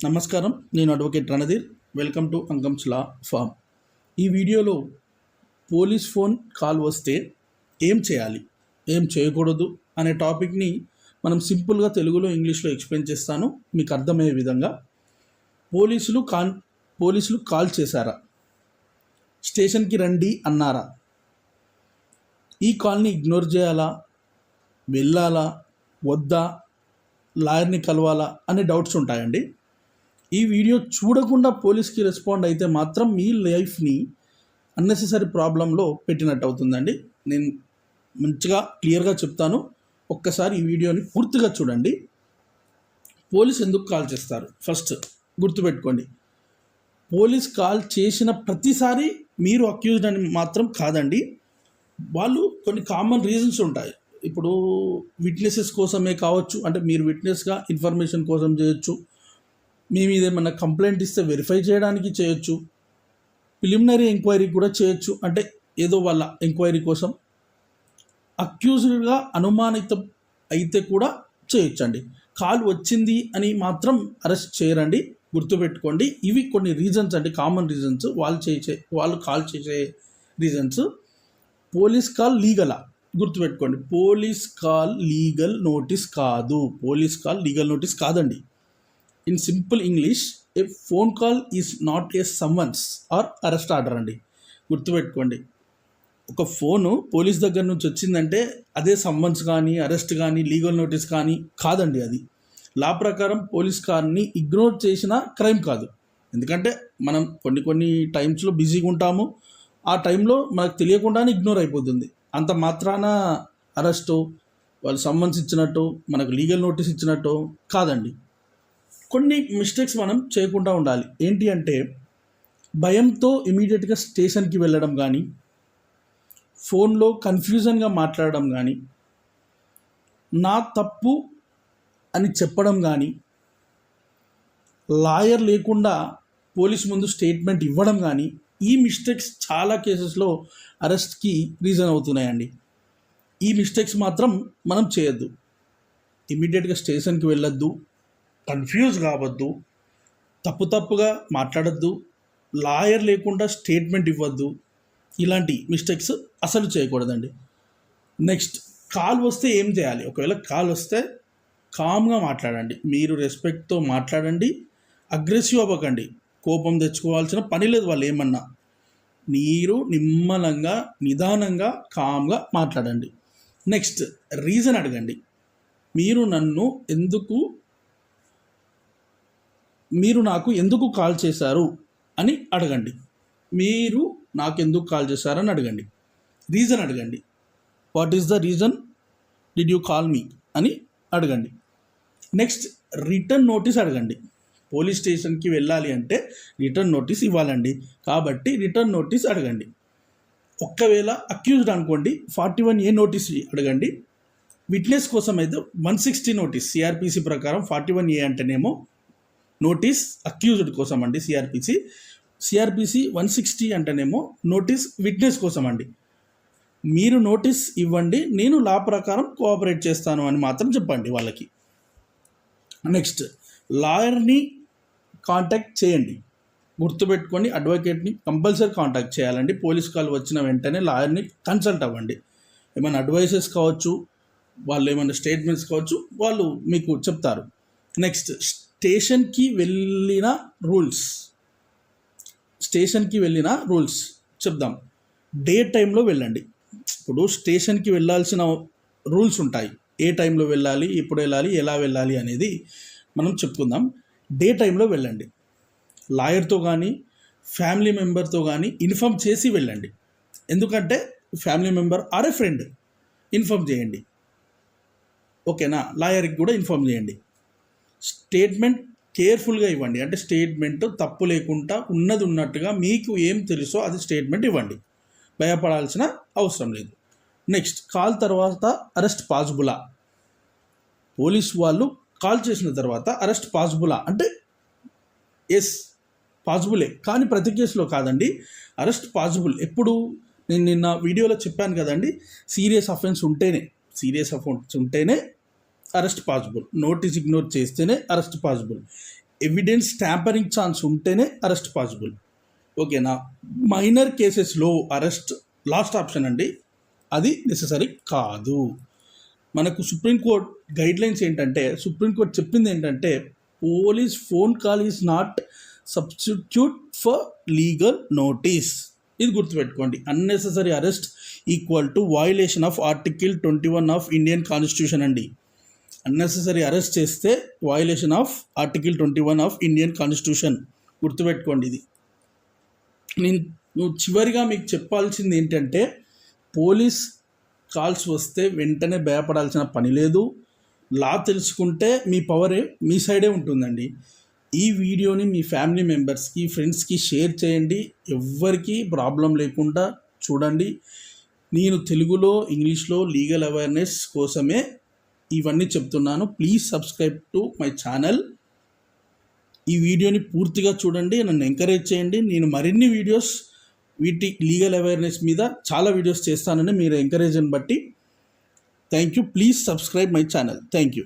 నమస్కారం. నేను advocate Ranadheer. Welcome to Ankams law firm. ఈ వీడియోలో పోలీస్ ఫోన్ కాల్ వస్తే ఏం చేయాలి, ఏం చేయకూడదు అనే టాపిక్ని మనం సింపుల్గా తెలుగులో ఇంగ్లీష్లో ఎక్స్ప్లెయిన్ చేస్తాను మీకు అర్థమయ్యే విధంగా. పోలీసులు కాల్ చేశారా, స్టేషన్కి రండి అన్నారా, ఈ కాల్ని ఇగ్నోర్ చేయాలా, వెళ్ళాలా, వద్దా, లాయర్ని కలవాలా అనే డౌట్స్ ఉంటాయండి. ఈ వీడియో చూడకుండా పోలీస్కి రెస్పాండ్ అయితే మాత్రం మీ లైఫ్ని అన్నెసెసరీ ప్రాబ్లంలో పెట్టినట్టు అవుతుందండి. నేను మంచిగా క్లియర్గా చెప్తాను, ఒక్కసారి ఈ వీడియోని పూర్తిగా చూడండి. పోలీస్ ఎందుకు కాల్ చేస్తారు ఫస్ట్ గుర్తుపెట్టుకోండి. పోలీస్ కాల్ చేసిన ప్రతిసారి మీరు అక్యూజ్డ్ అని మాత్రం కాదండి. వాళ్ళు కొన్ని కామన్ రీజన్స్ ఉంటాయి. ఇప్పుడు విట్నెసెస్ కోసమే కావచ్చు, అంటే మీరు విట్నెస్గా ఇన్ఫర్మేషన్ కోసం చేయొచ్చు, మీ మీద ఏమన్నా కంప్లైంట్ ఇస్తే వెరిఫై చేయడానికి చేయొచ్చు, ప్రిలిమినరీ ఎంక్వైరీ కూడా చేయొచ్చు, అంటే ఏదో వాళ్ళ ఎంక్వైరీ కోసం. అక్యూజ్డ్గా అనుమానితం అయితే కూడా చేయొచ్చండి. కాల్ వచ్చింది అని మాత్రం అరెస్ట్ చేయరండి, గుర్తుపెట్టుకోండి. ఇవి కొన్ని రీజన్స్ అండి, కామన్ రీజన్స్. వాళ్ళు కాల్ చేసే రీజన్స్. పోలీస్ కాల్ లీగలా, గుర్తుపెట్టుకోండి. పోలీస్ కాల్ లీగల్ నోటీస్ కాదు, పోలీస్ కాల్ లీగల్ నోటీస్ కాదండి. In simple English, a phone call is not a summons or arrest order అండి, గుర్తుపెట్టుకోండి. ఒక ఫోను పోలీస్ దగ్గర నుంచి వచ్చిందంటే అదే సమ్మన్స్ కానీ, అరెస్ట్ కానీ, లీగల్ నోటీస్ కానీ కాదండి. అది లా ప్రకారం పోలీస్ కాల్ని ఇగ్నోర్ చేసిన క్రైమ్ కాదు. ఎందుకంటే మనం కొన్ని టైమ్స్లో బిజీగా ఉంటాము, ఆ టైంలో మనకు తెలియకుండానే ఇగ్నోర్ అయిపోతుంది. అంత మాత్రాన అరెస్టు, వాళ్ళు సమ్మన్స్ ఇచ్చినట్టు, మనకు లీగల్ నోటీస్ ఇచ్చినట్టు కాదండి. కొన్ని మిస్టేక్స్ మనం చేయకుండా ఉండాలి. ఏంటి అంటే, భయంతో ఇమీడియట్గా స్టేషన్కి వెళ్ళడం కానీ, ఫోన్లో కన్ఫ్యూజన్గా మాట్లాడడం కానీ, నా తప్పు అని చెప్పడం కానీ, లాయర్ లేకుండా పోలీస్ ముందు స్టేట్మెంట్ ఇవ్వడం కానీ, ఈ మిస్టేక్స్ చాలా కేసెస్లో అరెస్ట్కి రీజన్ అవుతున్నాయండి. ఈ మిస్టేక్స్ మాత్రం మనం చేయొద్దు. ఇమీడియట్గా స్టేషన్కి వెళ్ళొద్దు, కన్ఫ్యూజ్ కావద్దు, తప్పుగా మాట్లాడద్దు, లాయర్ లేకుండా స్టేట్మెంట్ ఇవ్వద్దు. ఇలాంటి మిస్టేక్స్ అసలు చేయకూడదండి. నెక్స్ట్, కాల్ వస్తే ఏం చేయాలి? ఒకవేళ కాల్ వస్తే కామ్గా మాట్లాడండి, మీరు రెస్పెక్ట్తో మాట్లాడండి, అగ్రెసివ్ అవ్వకండి, కోపం తెచ్చుకోవాల్సిన పని లేదు. వాళ్ళు ఏమన్నా మీరు నిమ్మలంగా, నిదానంగా, కామ్గా మాట్లాడండి. నెక్స్ట్, రీజన్ అడగండి. మీరు నాకు ఎందుకు కాల్ చేశారు అని అడగండి. మీరు నాకు ఎందుకు కాల్ చేశారని అడగండి. రీజన్ అడగండి. What is the reason did you call me అని అడగండి. నెక్స్ట్, రిటర్న్ నోటీస్ అడగండి. పోలీస్ స్టేషన్కి వెళ్ళాలి అంటే రిటర్న్ నోటీస్ ఇవ్వాలండి, కాబట్టి రిటర్న్ నోటీస్ అడగండి. ఒక్కవేళ అక్యూజ్డ్ అనుకోండి, 41A నోటీస్ అడగండి. విట్నెస్ కోసం అయితే 160 నోటీస్, సిఆర్పిసి ప్రకారం 41A అంటేనేమో నోటీస్ అక్యూజ్డ్ కోసం అండి. సిఆర్పిసి 160 అంటేనేమో నోటీస్ విట్నెస్ కోసం అండి. మీరు నోటీస్ ఇవ్వండి, నేను లా ప్రకారం కోఆపరేట్ చేస్తాను అని మాత్రం చెప్పండి వాళ్ళకి. నెక్స్ట్, లాయర్ని కాంటాక్ట్ చేయండి. గుర్తుపెట్టుకొని అడ్వకేట్ని కంపల్సరీ కాంటాక్ట్ చేయాలండి. పోలీస్ కాల్ వచ్చిన వెంటనే లాయర్ని కన్సల్ట్ అవ్వండి. ఏమైనా అడ్వైసెస్ కావచ్చు, వాళ్ళు ఏమైనా స్టేట్మెంట్స్ కావచ్చు, వాళ్ళు మీకు చెప్తారు. నెక్స్ట్, స్టేషన్కి వెళ్ళిన రూల్స్ చెప్దాం. డే టైంలో వెళ్ళండి. ఇప్పుడు స్టేషన్కి వెళ్ళాల్సిన రూల్స్ ఉంటాయి. ఏ టైంలో వెళ్ళాలి, ఎప్పుడు వెళ్ళాలి, ఎలా వెళ్ళాలి అనేది మనం చెప్పుకుందాం. డే టైంలో వెళ్ళండి. లాయర్తో కానీ, ఫ్యామిలీ మెంబర్తో కానీ ఇన్ఫామ్ చేసి వెళ్ళండి. ఎందుకంటే family member or a friend inform చేయండి, ఓకేనా. లాయర్కి కూడా ఇన్ఫామ్ చేయండి. స్టేట్మెంట్ కేర్ఫుల్గా ఇవ్వండి. అంటే స్టేట్మెంట్ తప్పు లేకుండా ఉన్నది ఉన్నట్టుగా మీకు ఏం తెలుసో అది స్టేట్మెంట్ ఇవ్వండి. భయపడాల్సిన అవసరం లేదు. నెక్స్ట్, కాల్ తర్వాత అరెస్ట్ పాసిబులా? పోలీస్ వాళ్ళు కాల్ చేసిన తర్వాత అరెస్ట్ పాసిబులా అంటే ఎస్, పాసిబులే, కానీ ప్రతి కేసులో కాదండి. అరెస్ట్ పాసిబుల్ ఎప్పుడు? నేను నిన్న వీడియోలో చెప్పాను కదండి, సీరియస్ అఫెన్స్ ఉంటేనే అరెస్ట్ పాసిబుల్. నోటీస్ ఇగ్నోర్ చేస్తేనే arrest possible. Evidence tampering chance ఉంటేనే అరెస్ట్ పాసిబుల్. ఓకేనా? మైనర్ కేసెస్లో అరెస్ట్ లాస్ట్ ఆప్షన్ అండి, అది నెససరీ కాదు. మనకు సుప్రీంకోర్టు గైడ్లైన్స్ ఏంటంటే, సుప్రీంకోర్టు చెప్పింది ఏంటంటే, police phone call is not substitute for legal notice. ఇది గుర్తుపెట్టుకోండి. Unnecessary arrest equal to violation of article 21 of Indian constitution అండి. అన్నెసెసరీ అరెస్ట్ చేస్తే violation of article 21 of Indian constitution. గుర్తుపెట్టుకోండి ఇది. నువ్వు చివరిగా మీకు చెప్పాల్సింది ఏంటంటే, పోలీస్ కాల్స్ వస్తే వెంటనే భయపడాల్సిన పని లేదు. లా తెలుసుకుంటే మీ పవరే మీ సైడే ఉంటుందండి. ఈ వీడియోని మీ ఫ్యామిలీ మెంబర్స్కి, ఫ్రెండ్స్కి షేర్ చేయండి. ఎవ్వరికీ ప్రాబ్లం లేకుండా చూడండి. నేను తెలుగులో, ఇంగ్లీష్లో లీగల్ అవేర్నెస్ కోసమే ఇవన్నీ చెప్తున్నాను. Please subscribe to my channel. ఈ వీడియోని పూర్తిగా చూడండి, నన్ను ఎంకరేజ్ చేయండి. నేను మరిన్ని వీడియోస్ వీటి లీగల్ అవేర్నెస్ మీద చాలా వీడియోస్ చేస్తానని మీరు ఎంకరేజ్ని బట్టి. Thank you. Please subscribe my channel. Thank you.